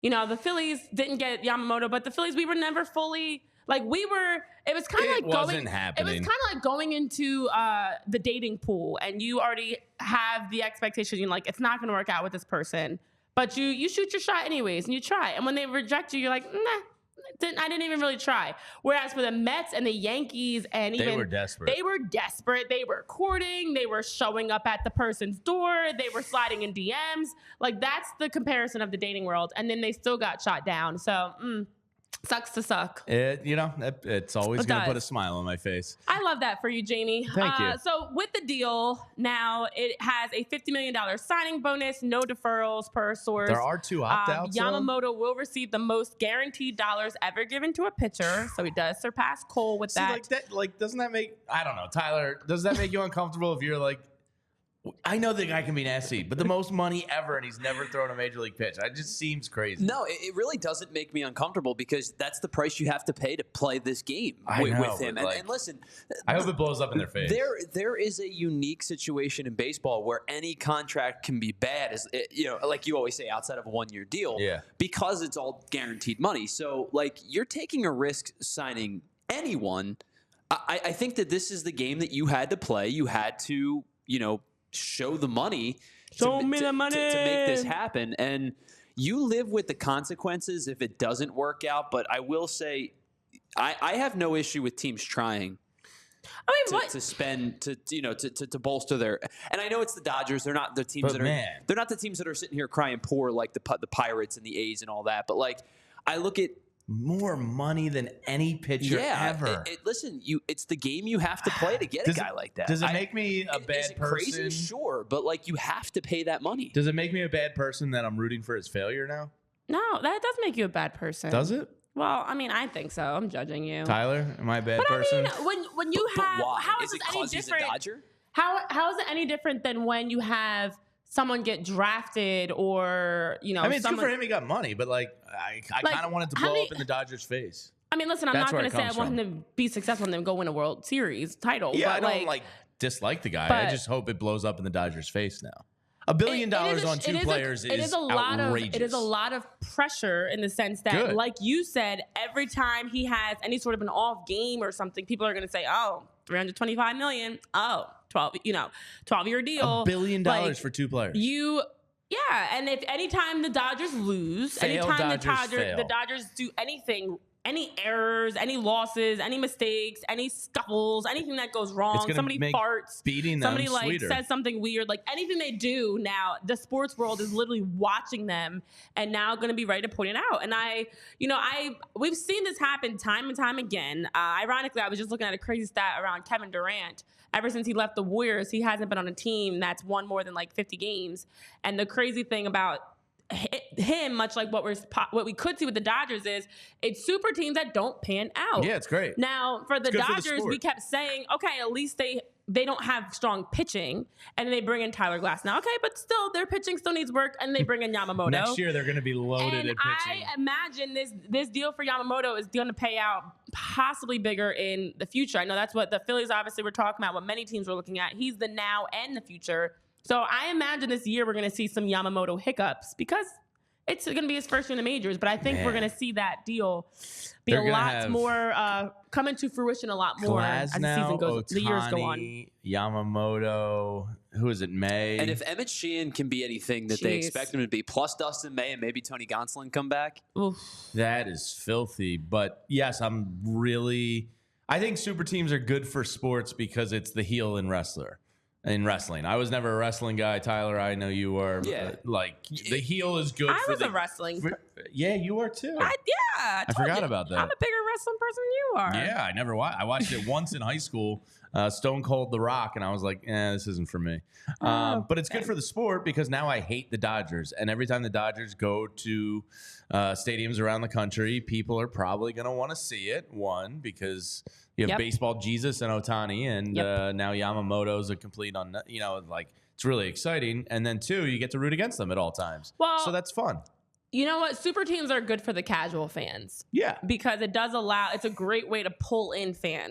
the Phillies didn't get Yamamoto, but the Phillies, we were never fully it was kind of like going into the dating pool, and you already have the expectation, you're like, it's not going to work out with this person, but you shoot your shot anyways, and you try. And when they reject you, you're like, nah, I didn't even really try. Whereas for the Mets and the Yankees, and even they were desperate. They were courting. They were showing up at the person's door. They were sliding in DMs. Like, that's the comparison of the dating world. And then they still got shot down. So, sucks to suck. It's always going to put a smile on my face. I love that for you, Jamie. Thank you. So with the deal now, it has a $50 million signing bonus, no deferrals per source. There are 2 opt-outs. Yamamoto will receive the most guaranteed dollars ever given to a pitcher, so he does surpass Cole with that. Doesn't that make, I don't know, Tyler, does that make you uncomfortable if you're like, I know the guy can be nasty, but the most money ever, and he's never thrown a major league pitch. It just seems crazy. No, it really doesn't make me uncomfortable, because that's the price you have to pay to play this game with him. And listen, I hope it blows up in their face. There is a unique situation in baseball where any contract can be bad, like you always say, outside of a 1-year deal, because it's all guaranteed money. So, you're taking a risk signing anyone. I think that this is the game that you had to play. You had to, show the money to make this happen, and you live with the consequences if it doesn't work out. But I will say, I have no issue with teams trying to spend to bolster their. And I know it's the Dodgers; they're not the teams they're not the teams that are sitting here crying poor like the Pirates and the A's and all that. But I look at more money than any pitcher ever. Listen, it's the game you have to play to get a guy like that. Does it make me a bad person? Crazy? Sure, but you have to pay that money. Does it make me a bad person that I'm rooting for his failure now? No, that does make you a bad person. Does it? Well, I mean, I think so. I'm judging you. Tyler, am I a bad person? I mean, when you have, why? How is it any different? How is it any different than when you have someone get drafted, or I mean, it's good for him. He got money, but I kind of wanted to blow up in the Dodgers' face. I mean, listen, I'm not going to say I want him to be successful and then go win a World Series title. Yeah, but I don't dislike the guy. I just hope it blows up in the Dodgers' face now. $1 billion on 2 players is outrageous. It is a lot of pressure in the sense that, like you said, every time he has any sort of an off game or something, people are going to say, "Oh, $325 million. Oh, 12-year deal. $1 billion for 2 players." And if anytime the Dodgers lose, the Dodgers do anything, any errors, any losses, any mistakes, any scuffles, anything that goes wrong, somebody farts, somebody says something weird, anything they do now, the sports world is literally watching them and now going to be ready to point it out. And we've seen this happen time and time again. Ironically, I was just looking at a crazy stat around Kevin Durant. Ever since he left the Warriors, he hasn't been on a team that's won more than 50 games. And the crazy thing about him, much like what we could see with the Dodgers, is it's super teams that don't pan out. Yeah, it's great. Now, for the Dodgers, we kept saying, okay, at least they don't have strong pitching, and then they bring in Tyler Glass. Now, okay, but still, their pitching still needs work, and they bring in Yamamoto. Next year, they're going to be loaded at pitching. I imagine this deal for Yamamoto is going to pay out possibly bigger in the future. I know that's what the Phillies obviously were talking about, what many teams were looking at. He's the now and the future. So I imagine this year we're going to see some Yamamoto hiccups because it's going to be his first year in the majors. But I think we're going to see that deal be a lot more, come into fruition a lot more as the season goes, the years go on. Yamamoto, who is it, May? And if Emmett Sheehan can be anything that they expect him to be, plus Dustin May and maybe Tony Gonsolin come back. Oof. That is filthy. But yes, I think super teams are good for sports because it's the heel and wrestler. In wrestling, I was never a wrestling guy. Tyler, I know you were. Yeah, the heel is good. I was a wrestling. Yeah, you are too. I forgot about that. I'm a bigger wrestling person than you are. Yeah, I never watched. I watched it once in high school. Stone Cold The Rock, and I was like, this isn't for me. But it's good for the sport because now I hate the Dodgers, and every time the Dodgers go to stadiums around the country, people are probably going to want to see it. One, because you have baseball Jesus and Ohtani, and now Yamamoto's a complete it's really exciting. And then 2, you get to root against them at all times. Well, so that's fun. You know what? Super teams are good for the casual fans. Yeah. Because it's a great way to pull in fans.